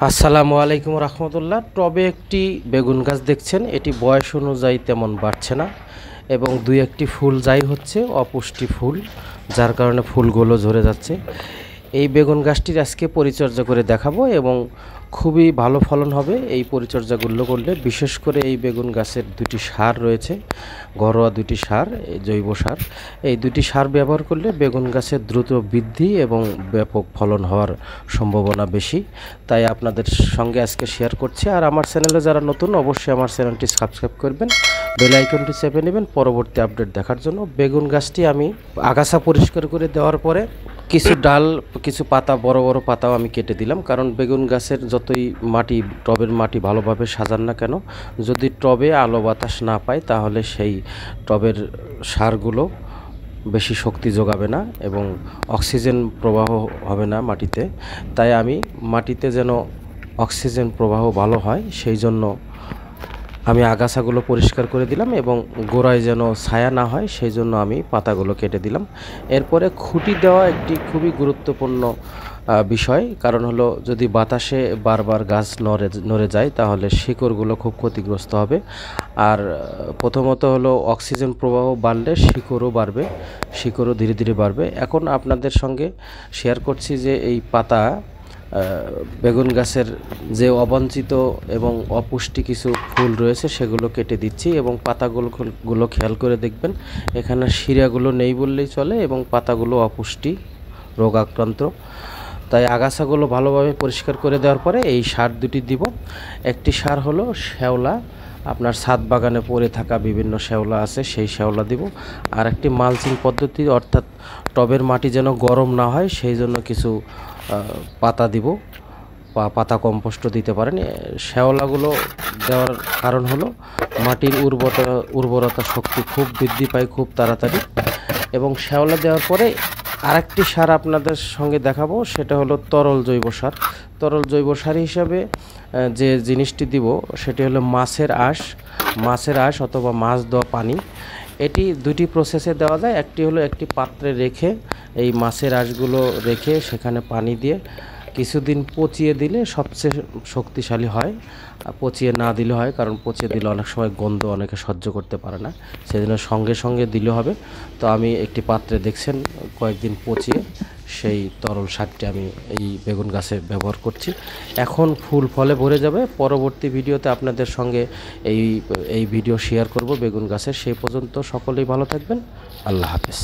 আসসালামু আলাইকুম রহমতুল্লাহ। টবে একটি বেগুন গাছ দেখছেন, এটি বয়স অনুযায়ী তেমন বাড়ছে না এবং দুই একটি ফুল যাই হচ্ছে অপুষ্টি ফুল, যার কারণে ফুলগুলো ঝরে যাচ্ছে। এই বেগুন গাছটির আজকে পরিচর্যা করে দেখাবো এবং খুবই ভালো ফলন হবে এই পরিচর্যাগুলো করলে। বিশেষ করে এই বেগুন গাছের দুটি সার রয়েছে, ঘরোয়া দুটি সার, জৈব সার। এই দুটি সার ব্যবহার করলে বেগুন গাছের দ্রুত বৃদ্ধি এবং ব্যাপক ফলন হওয়ার সম্ভাবনা বেশি। তাই আপনাদের সঙ্গে আজকে শেয়ার করছি। আর আমার চ্যানেলে যারা নতুন, অবশ্যই আমার চ্যানেলটি সাবস্ক্রাইব করবেন, বেল আইকনটি চেপে নেবেন পরবর্তী আপডেট দেখার জন্য। বেগুন গাছটি আমি আগাছা পরিষ্কার করে দেওয়ার পরে কিছু ডাল, কিছু পাতা, বড় বড় পাতাও আমি কেটে দিলাম, কারণ বেগুন গাছের যতই মাটি, টবের মাটি ভালোভাবে সাজান না কেন, যদি টবে আলো বাতাস না পায় তাহলে সেই টবের সারগুলো বেশি শক্তি যোগাবে না এবং অক্সিজেন প্রবাহ হবে না মাটিতে। তাই আমি মাটিতে যেন অক্সিজেন প্রবাহ ভালো হয় সেই জন্য আমি আগাছাগুলো পরিষ্কার করে দিলাম এবং গোড়ায় যেন ছায়া না হয় সেই জন্য আমি পাতাগুলো কেটে দিলাম। এরপরে খুঁটি দেওয়া একটি খুবই গুরুত্বপূর্ণ বিষয়, কারণ হলো যদি বাতাসে বারবার গাছ নড়ে যায় তাহলে শিকড়গুলো খুব ক্ষতিগ্রস্ত হবে। আর প্রথমত হলো অক্সিজেন প্রবাহ বাড়লে শিকড়ও বাড়বে, শিকড়ও ধীরে ধীরে বাড়বে। এখন আপনাদের সঙ্গে শেয়ার করছি যে এই পাতা, বেগুন গাছের যে অবাঞ্ছিত এবং অপুষ্টি কিছু ফুল রয়েছে সেগুলো কেটে দিচ্ছি এবং পাতাগুলো খেয়াল করে দেখবেন, এখানে শিরাগুলো নেই বললেই চলে এবং পাতাগুলো অপুষ্টি, রোগাক্রান্ত। তাই আগাছাগুলো ভালোভাবে পরিষ্কার করে দেওয়ার পরে এই সার দুটি দিব। একটি সার হলো শ্যাওলা, আপনার ছাদ বাগানে পড়ে থাকা বিভিন্ন শ্যাওলা আছে সেই শ্যাওলা দিব। আর একটি মালচিং পদ্ধতি, অর্থাৎ টবের মাটি যেন গরম না হয় সেই জন্য কিছু পাতা দিব, পাতা কম্পোস্টও দিতে পারেন। শ্যাওলাগুলো দেওয়ার কারণ হলো মাটির উর্বরতা শক্তি খুব বৃদ্ধি পায় খুব তাড়াতাড়ি। এবং শ্যাওলা দেওয়ার পরে আরেকটি সার আপনাদের সঙ্গে দেখাবো, সেটা হলো তরল জৈব সার। তরল জৈব সার হিসাবে যে জিনিসটি দিব সেটি হলো মাছের আঁশ অথবা মাছ দেওয়া পানি। এটি দুটি প্রসেসে দেওয়া যায়। একটি হলো একটি পাত্রে রেখে এই মাছের আঁশগুলো রেখে সেখানে পানি দিয়ে কিছুদিন পচিয়ে দিলে সবচেয়ে শক্তিশালী হয়। পচিয়ে না দিলে হয়, কারণ পচিয়ে দিলে অনেক সময় গন্ধ অনেকে সহ্য করতে পারে না, সেজন্য সঙ্গে সঙ্গে দিলে হবে। তো আমি একটি পাত্রে দেখছেন কয়েকদিন পচিয়ে সেই তরল সারটি আমি এই বেগুন গাছে ব্যবহার করছি। এখন ফুল ফলে ভরে যাবে। পরবর্তী ভিডিওতে আপনাদের সঙ্গে এই ভিডিও শেয়ার করব বেগুন গাছের। সেই পর্যন্ত সকলেই ভালো থাকবেন। আল্লাহ হাফেজ।